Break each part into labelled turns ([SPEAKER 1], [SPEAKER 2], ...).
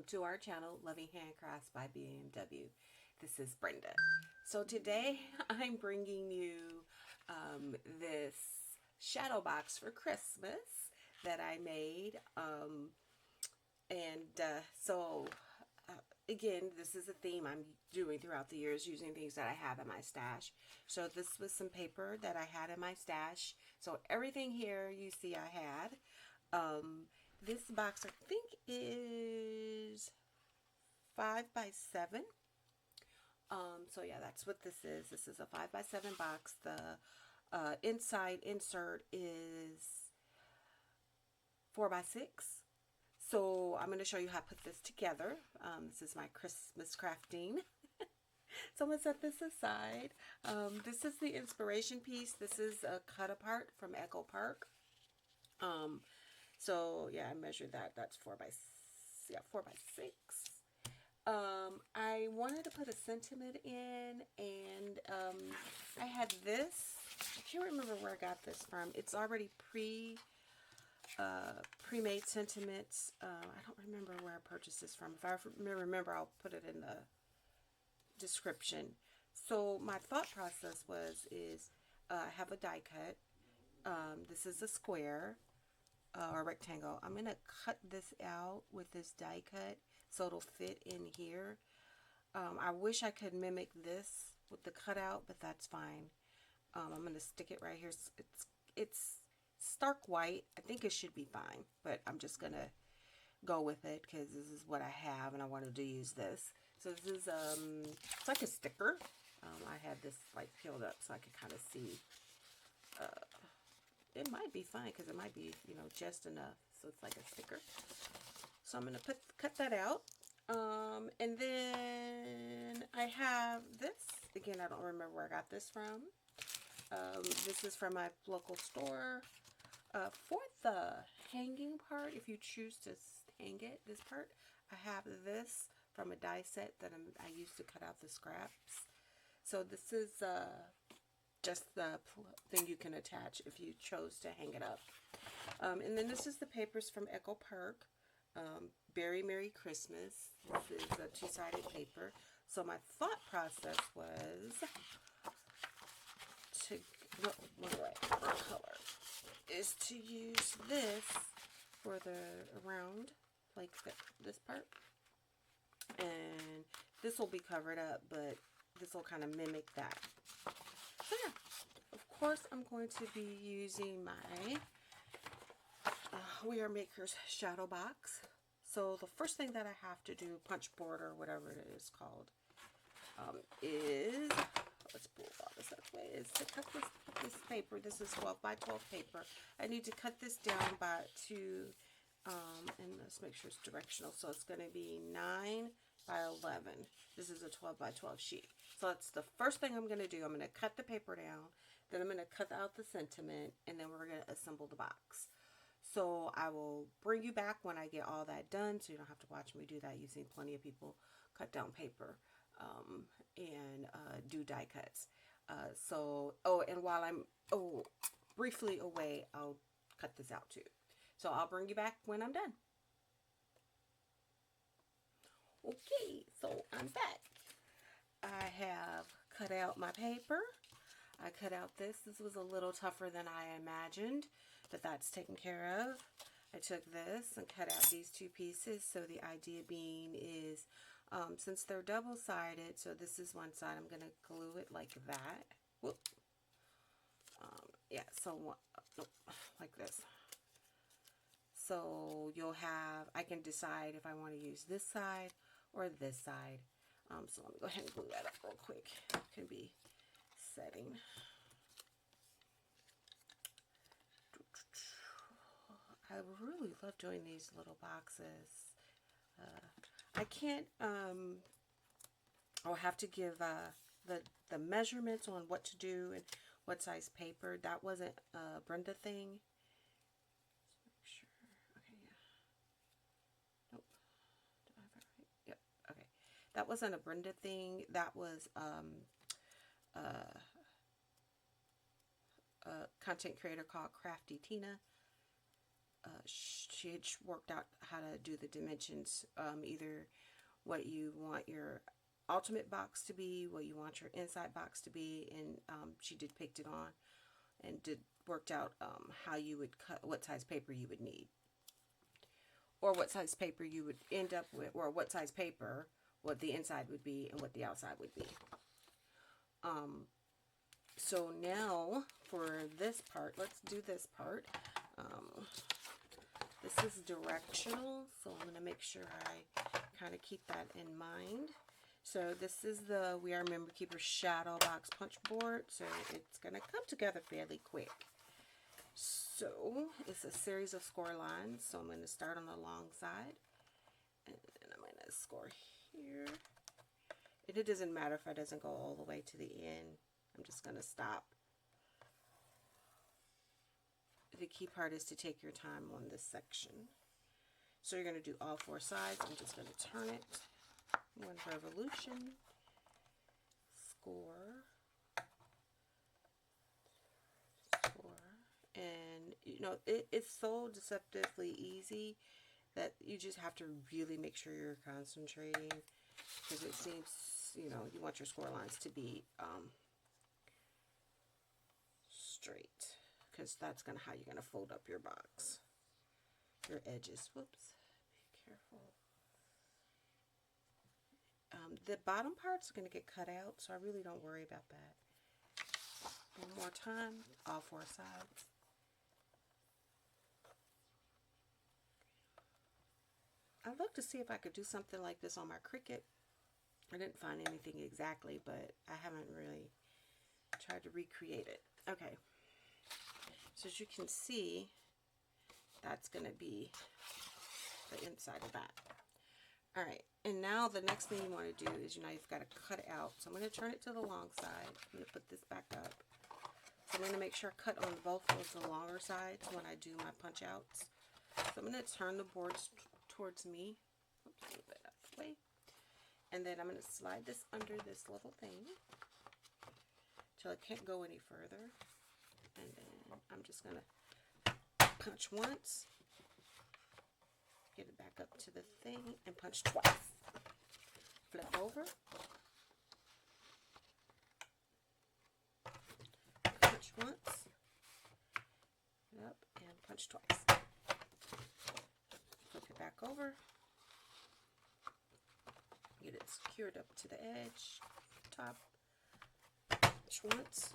[SPEAKER 1] welcome to our channel, Loving Handcrafts by BMW. This is Brenda. So today I'm bringing you this shadow box for Christmas that I made. Again, this is a theme I'm doing throughout the years, using things that I have in my stash. So this was some paper that I had in my stash. So everything here you see I had. This box I think is 5x7. So yeah, that's what this is. This is a 5x7 box. The inside insert is 4x6. So I'm going to show you how to put this together. This is my Christmas crafting. So I'm going to set this aside. This is the inspiration piece. This is a cut apart from Echo Park. So yeah, I measured that. That's 4x6. I wanted to put a sentiment in, and I had this. I can't remember where I got this from. It's already pre-made sentiments. I don't remember where I purchased this from. If I remember, I'll put it in the description. So my thought process is I have a die cut. This is a square or rectangle. I'm going to cut this out with this die cut so it'll fit in here. I wish I could mimic this with the cutout, but that's fine. I'm going to stick it right here. It's stark white. I think it should be fine, but I'm just going to go with it because this is what I have and I wanted to use this. So this is it's like a sticker. I had this like peeled up so I could kind of see. It might be fine because it might be, you know, just enough. So it's like a sticker. So I'm going to cut that out. And then I have this. Again, I don't remember where I got this from. This is from my local store. For the hanging part, if you choose to hang it, this part, I have this from a die set that I used to cut out the scraps. So this is just the thing you can attach if you chose to hang it up. And then this is the papers from Echo Park. Very Merry Christmas. This is a two-sided paper. So my thought process was to, what color? Is to use this for the around, like this part. And this will be covered up, but this will kind of mimic that. So yeah, of course I'm going to be using my We Are Makers shadow box. So the first thing that I have to do, punch board or whatever it is called, is, let's pull all this out of the way, is to cut this paper. This is 12x12 paper. I need to cut this down and let's make sure it's directional. So it's going to be 9x11. This is a 12x12 sheet. So that's the first thing I'm going to do. I'm going to cut the paper down, then I'm going to cut out the sentiment, and then we're going to assemble the box. So I will bring you back when I get all that done, so you don't have to watch me do that. You've seen plenty of people cut down paper and do die cuts. And while I'm briefly away, I'll cut this out too. So I'll bring you back when I'm done. Okay, so I'm back. I have cut out my paper. I cut out this. This was a little tougher than I imagined, but that's taken care of. I took this and cut out these two pieces. So the idea being is, since they're double-sided, so this is one side, I'm going to glue it like that. Whoop. Yeah, so like this. So you'll have, I can decide if I want to use this side or this side. So let me go ahead and glue that up real quick. It can be setting. I really love doing these little boxes. I can't, I'll have to give the measurements on what to do and what size paper. That wasn't a Brenda thing. Sure. Okay, yeah. Nope. Did I have it right? Yep. Okay. That wasn't a Brenda thing. That was a content creator called Crafty Tina. she had worked out how to do the dimensions, either what you want your ultimate box to be, what you want your inside box to be, and she depicted on and worked out how you would cut, what size paper you would need, or what size paper you would end up with, or what size paper, what the inside would be and what the outside would be. So now for this part, let's do this part. This is directional, so I'm going to make sure I kind of keep that in mind. So this is the We Are Member Keeper Shadow Box Punch Board, so it's going to come together fairly quick. So it's a series of score lines, so I'm going to start on the long side, and then I'm going to score here. And it doesn't matter if it doesn't go all the way to the end. I'm just going to stop. The key part is to take your time on this section. So you're going to do all four sides. I'm just going to turn it. One revolution. Score. Score. And, you know, it's so deceptively easy that you just have to really make sure you're concentrating. Because it seems, you know, you want your score lines to be straight. Because that's how you're going to fold up your box. Your edges. Whoops. Be careful. The bottom parts are going to get cut out, so I really don't worry about that. One more time. All four sides. I looked to see if I could do something like this on my Cricut. I didn't find anything exactly, but I haven't really tried to recreate it. Okay. So as you can see, that's going to be the inside of that. All right, and now the next thing you want to do is, you know, you've got to cut it out. So I'm going to turn it to the long side. I'm going to put this back up. So I'm going to make sure I cut on both of the longer sides when I do my punch outs. So I'm going to turn the boards towards me. Oops, move it out the way. And then I'm going to slide this under this little thing till it can't go any further. And then I'm just going to punch once, get it back up to the thing, and punch twice. Flip over, punch once, up, and punch twice. Flip it back over, get it secured up to the edge, top, punch once,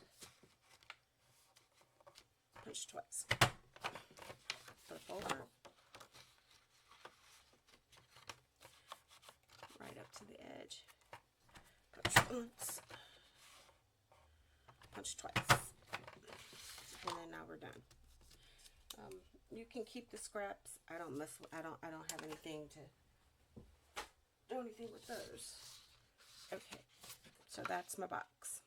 [SPEAKER 1] punch twice. Flip over. Right up to the edge. Punch once. Punch twice. And then now we're done. You can keep the scraps. I don't have anything to do anything with those. Okay. So that's my box.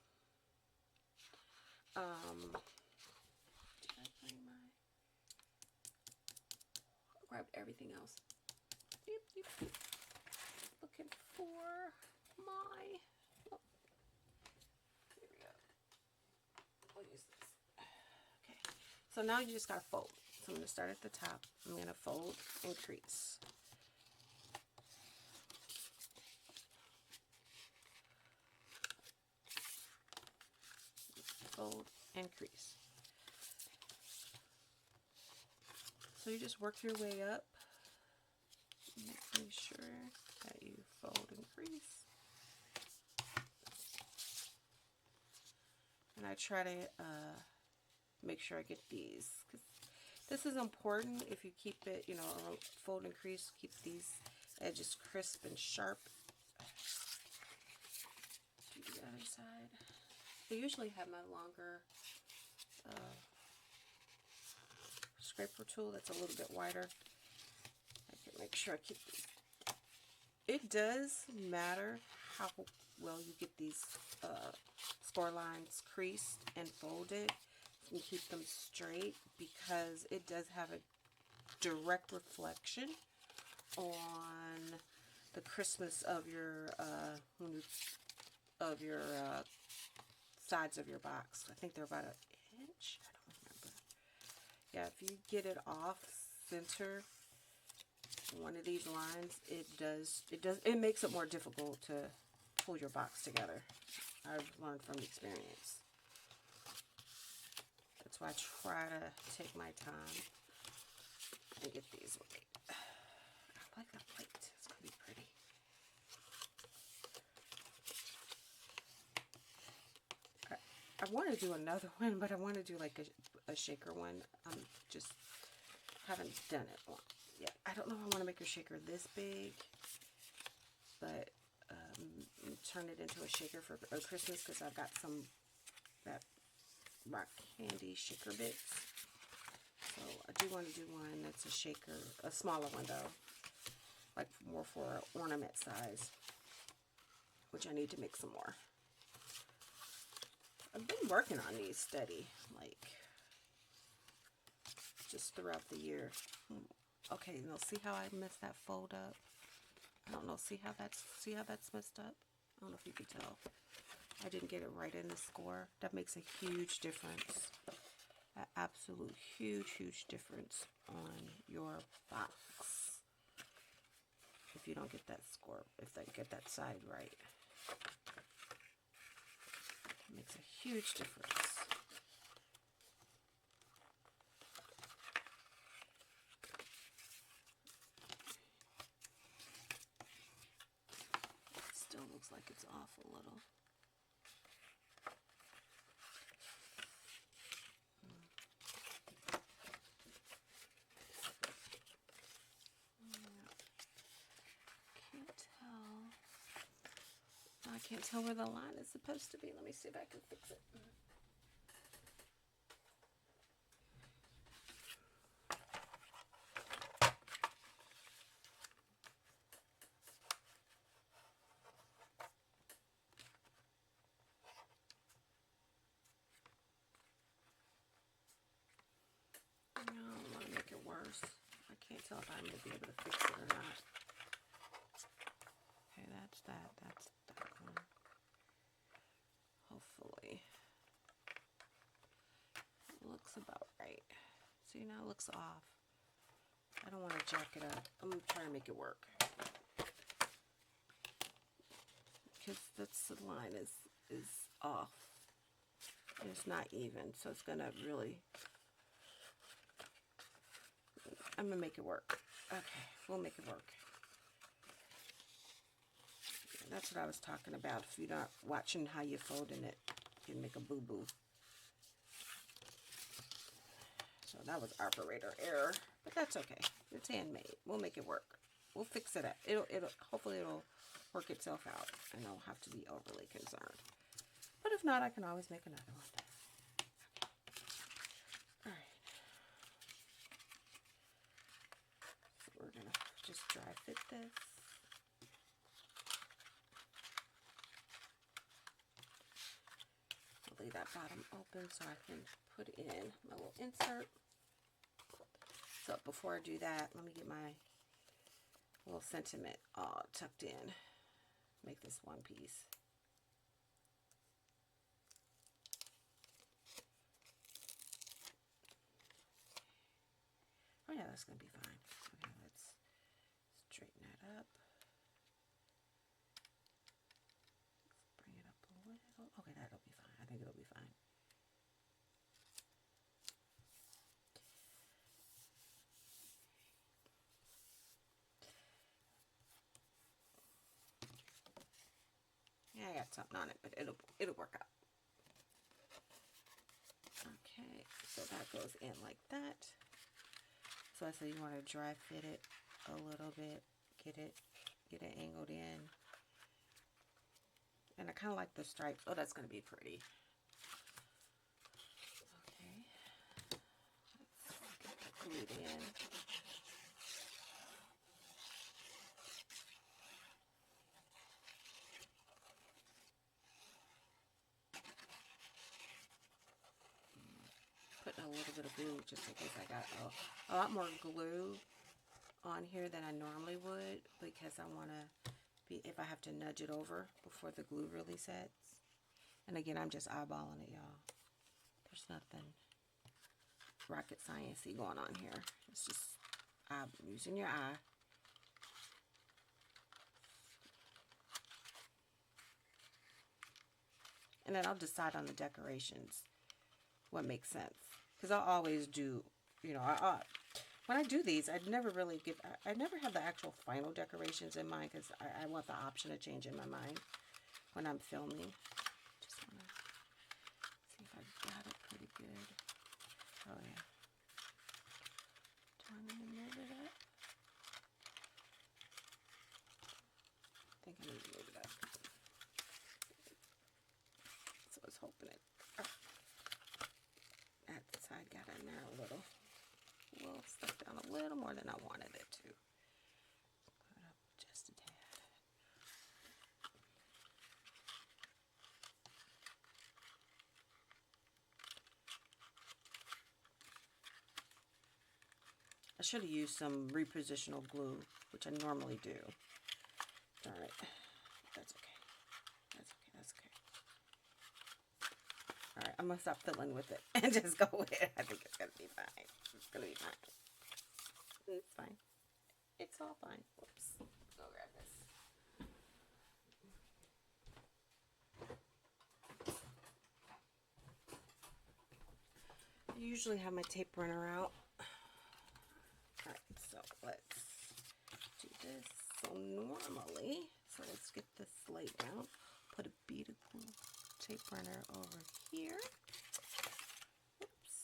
[SPEAKER 1] Grabbed everything else. Yep. Looking for my. Oh, here we go. We'll use this. Okay. So now you just gotta fold. So I'm gonna start at the top. I'm gonna fold and crease. Fold and crease. So you just work your way up, making sure that you fold and crease. And I try to make sure I get these, because this is important. If you keep it, you know, fold and crease, keep these edges crisp and sharp. Do the other side. I usually have my longer scraper tool that's a little bit wider. I can make sure I keep these. It does matter how well you get these score lines creased and folded and keep them straight, because it does have a direct reflection on the crispness of your sides of your box. I think they're about an inch. I don't remember. Yeah, if you get it off center one of these lines, it makes it more difficult to pull your box together. I've learned from experience. That's why I try to take my time and get these right. I like that white. It's gonna be pretty. I want to do another one, but I want to do like a shaker one. Just haven't done it yet. I don't know if I want to make a shaker this big, but turn it into a shaker for Christmas, because I've got some that rock candy shaker bits. So I do want to do one that's a shaker, a smaller one though, like more for ornament size, which I need to make some more. I've been working on these steady, like just throughout the year. Okay, now see how I messed that fold up? I don't know, see how that's messed up? I don't know if you can tell. I didn't get it right in the score. That makes a huge difference. An absolute huge difference on your box. If you don't get that score, if they get that side right. It makes a huge difference. It still looks like it's off a little. I can't tell where the line is supposed to be. Let me see if I can fix it. No, I don't want to make it worse. I can't tell if I'm going to be able to fix it or not. Okay, that's that. That's that one. Hopefully. It looks about right. See, now it looks off. I don't want to jack it up. I'm trying to make it work. Because the line is off. It's not even, so it's gonna really, I'm gonna make it work. Okay, we'll make it work. And that's what I was talking about. If you're not watching how you're folding it, you can make a boo-boo. So that was operator error, but that's okay. It's handmade. We'll make it work. We'll fix it up. Hopefully it'll work itself out, and I don't have to be overly concerned. But if not, I can always make another one. All right. So we're gonna just dry fit this. I'll leave that bottom open so I can put in my little insert. So before I do that, let me get my little sentiment all tucked in. Make this one piece. Oh yeah, that's gonna be fine. Okay, let's straighten that up. Let's bring it up a little. Okay, that'll be fine. I think it'll be fine. Yeah, I got something on it, but it'll work out. Okay, so that goes in like that. So I said you want to dry fit it a little bit, get it angled in. And I kind of like the stripes. Oh, that's going to be pretty. Okay, let's get that glued in. Putting a little bit of glue just in case I got a lot more glue on here than I normally would, because I want to be, if I have to nudge it over before the glue really sets. And again, I'm just eyeballing it, y'all. There's nothing rocket science-y going on here. It's just I'm using your eye. And then I'll decide on the decorations what makes sense. Because I'll always do, you know, when I do these, I never have the actual final decorations in mind because I want the option of changing my mind when I'm filming. Just want to see if I got it pretty good. Oh, yeah. Do I need to move it up? I think I need to move it up. So I was hoping it. That side got in there a little. Well, stuck down a little more than I wanted it to. Put it up just a tad. I should have used some repositional glue, which I normally do. Darn it. That's okay. That's okay. That's okay. Alright, I'm going to stop fiddling with it and just go with it. I think it's going to be fine. It's going to be fine. It's fine. It's all fine. Whoops. Go grab this. I usually have my tape runner out. Alright, so let's do this. So normally, let's get this laid down. Put a bead of glue tape runner over here. Oops.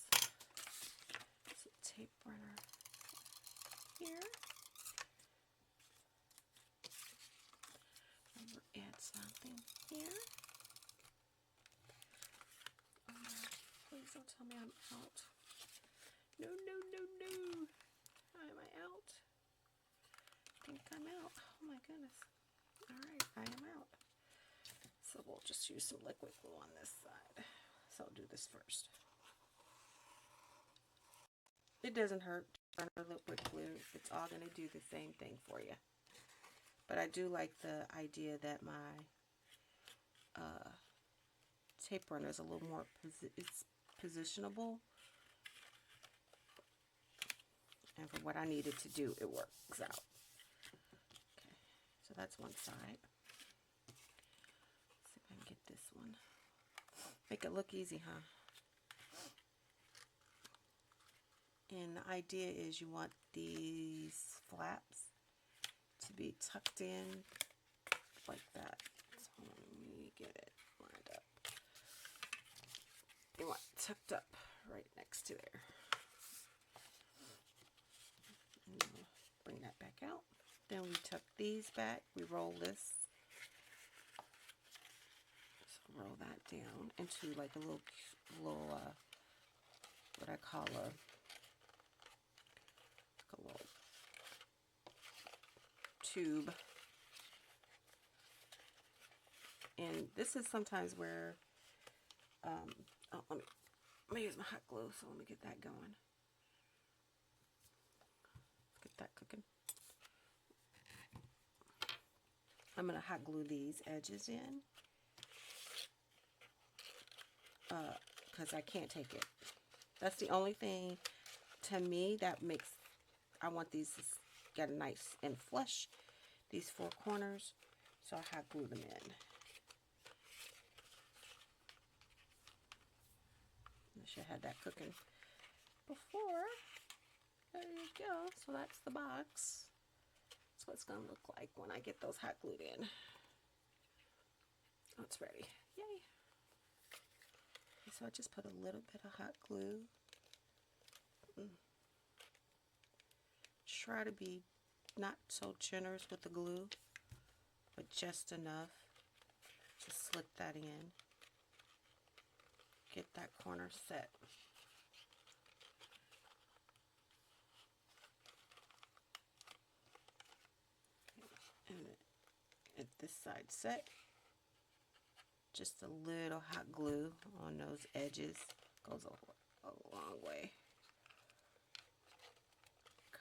[SPEAKER 1] So tape runner here. Add something here. Please don't tell me I'm out. No, no, no, no. Am I out? I think I'm out. Oh my goodness. Alright, I am out. So we'll just use some liquid glue on this side. So I'll do this first. It doesn't hurt to run a liquid glue. It's all going to do the same thing for you. But I do like the idea that my tape runner is a little more it's positionable. And for what I needed to do, it works out. Okay, so that's one side. Let's see if I can get this one. Make it look easy, huh? And the idea is you want these flaps to be tucked in like that. So let me get it lined up. You want it tucked up right next to there. And we'll bring that back out. Then we tuck these back. We roll this. So roll that down into like a little what I call a little tube. And this is sometimes where oh, let me use my hot glue, so let me get that going. Let's get that cooking. I'm going to hot glue these edges in because I can't take it. That's the only thing to me that makes, I want these to get nice and flush, these four corners, so I hot glue them in. I should have had that cooking before. There you go. So that's the box. That's what it's going to look like when I get those hot glued in. Oh, it's ready. Yay. So I just put a little bit of hot glue. Try to be not so generous with the glue, but just enough. Just slip that in. Get that corner set. And at this side set, just a little hot glue on those edges goes a long way.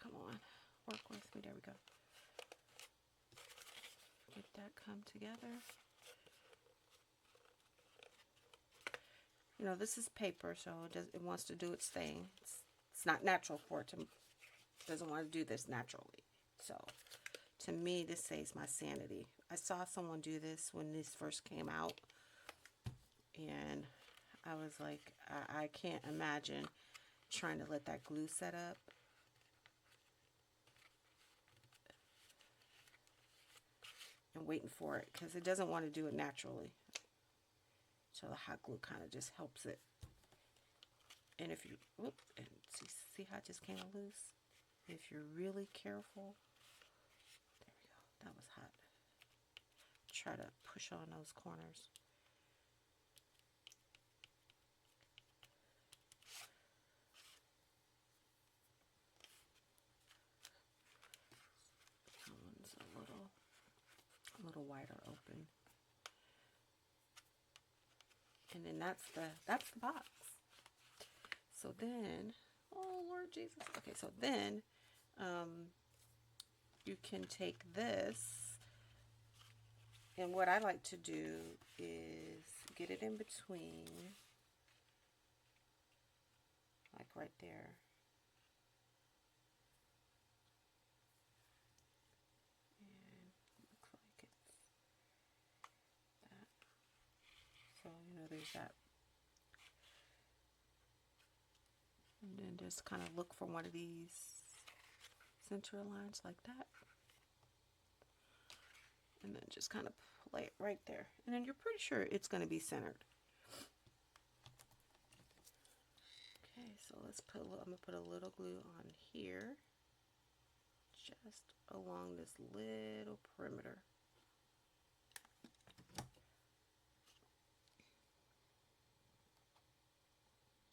[SPEAKER 1] Come on, work with me. There we go. Get that come together. You know, this is paper, so it wants to do its thing. It's not natural for it to doesn't want to do this naturally. So to me, this saves my sanity. I saw someone do this when this first came out, and I was like, I can't imagine trying to let that glue set up. And waiting for it, because it doesn't want to do it naturally. So the hot glue kind of just helps it. And if you, whoop, and see how it just came loose? If you're really careful, there we go, that was hot. Try to push on those corners. That one's a little wider open. And then that's the box. So then, oh Lord Jesus. Okay, so then you can take this, and what I like to do is get it in between, like right there. And it looks like it's that. So, you know, there's that. And then just kind of look for one of these center lines like that. And then just kind of play it right there. And then you're pretty sure it's going to be centered. Okay, so let's put I'm going to put a little glue on here. Just along this little perimeter.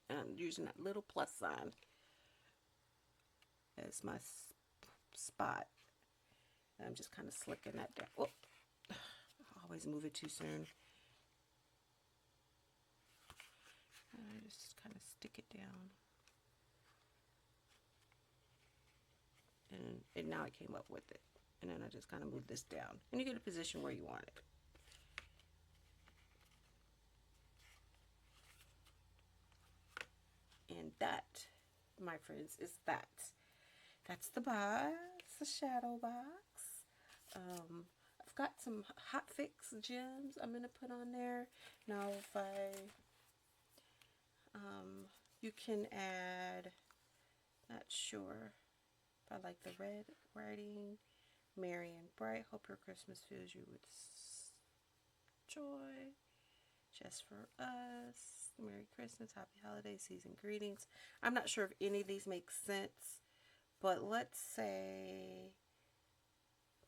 [SPEAKER 1] And I'm using that little plus sign as my spot. And I'm just kind of slicking that down. Oh, I always move it too soon. And I just kind of stick it down. And now it came up with it. And then I just kind of move this down. And you get a position where you want it. And that, my friends, is that. That's the box, the shadow box. I've got some Hot Fix gems I'm going to put on there. Now if you can add, not sure if I like the red writing, merry and bright, hope your Christmas fills you with joy, just for us, Merry Christmas, Happy Holiday Season greetings. I'm not sure if any of these make sense, but let's say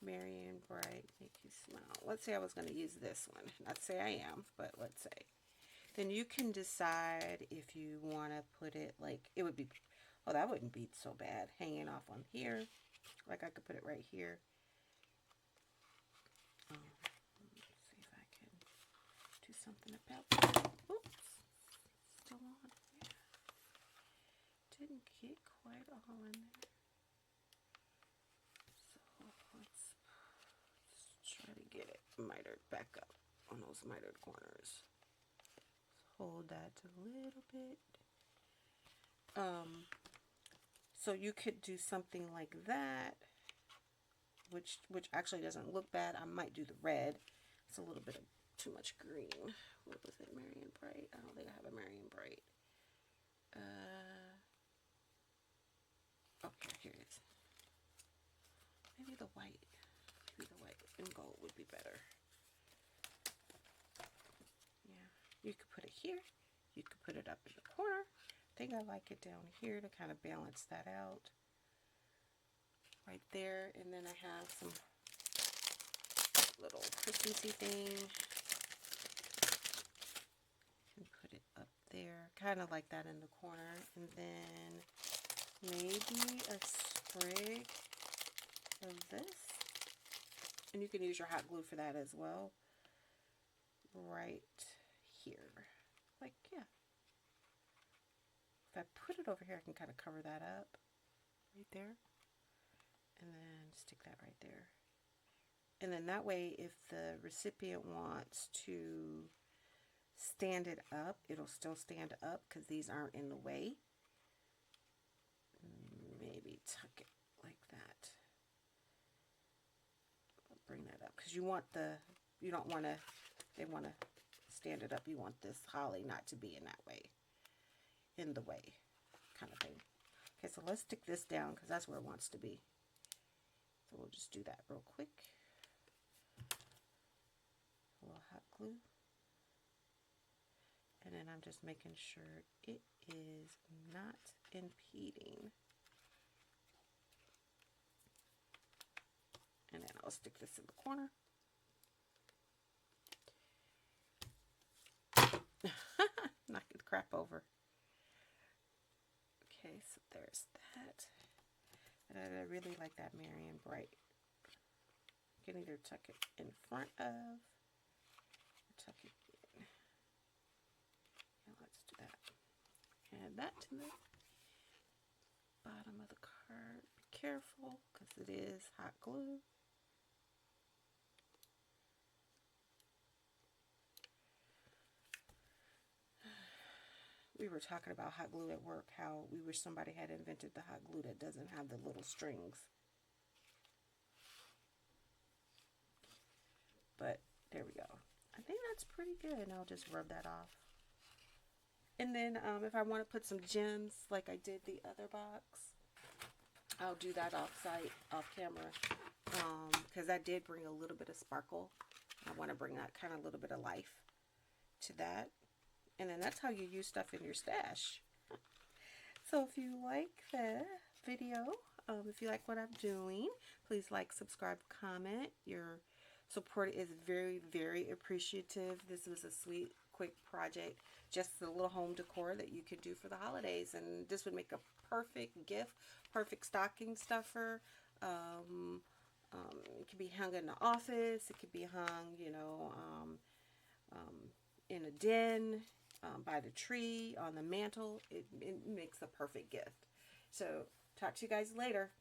[SPEAKER 1] merry and bright, make you smile. Let's say I was going to use this one. Not say I am, but let's say. Then you can decide if you want to put it like, it would be, oh, that wouldn't be so bad, hanging off on here. Like I could put it right here. Let's see if I can do something about that. Oops, still on. Yeah. Didn't get quite all in there. So let's try to get it mitered back up on those mitered corners. Hold that a little bit. So you could do something like that, which actually doesn't look bad. I might do the red. It's a little bit of too much green. What was it, Merry and Bright? I don't think I have a Merry and Bright. Okay, here it is. Maybe the white. Maybe the white and gold would be better. Yeah, you could put it here. You could put it up in the corner. I think I like it down here to kind of balance that out. Right there. And then I have some little Christmassy thing. And put it up there. Kind of like that in the corner. And then maybe a sprig of this. And you can use your hot glue for that as well. Right here. Like, yeah. If I put it over here, I can kind of cover that up. Right there. And then stick that right there. And then that way, if the recipient wants to stand it up, it'll still stand up because these aren't in the way. Maybe tuck it like that. I'll bring that up because you don't want to, they want to stand it up. You want this holly not to be in that way, in the way kind of thing. Okay, so let's stick this down because that's where it wants to be. So we'll just do that real quick. A little hot glue. And then I'm just making sure it is not impeding. And then I'll stick this in the corner. Knock the crap over. Okay, so there's that. And I really like that Marion Bright. You can either tuck it in front of or tuck it in. Yeah, let's do that. Add that to the bottom of the card. Be careful because it is hot glue. We were talking about hot glue at work, how we wish somebody had invented the hot glue that doesn't have the little strings. But there we go. I think that's pretty good. I'll just rub that off. And then if I want to put some gems like I did the other box, I'll do that off-site, off camera, because I did bring a little bit of sparkle. I want to bring that kind of little bit of life to that. And then that's how you use stuff in your stash. So if you like the video, if you like what I'm doing, please like, subscribe, comment. Your support is very, very appreciative. This was a sweet, quick project. Just a little home decor that you could do for the holidays. And this would make a perfect gift, perfect stocking stuffer. It could be hung in the office. It could be hung, you know, in a den, by the tree, on the mantle. It makes a perfect gift. So talk to you guys later.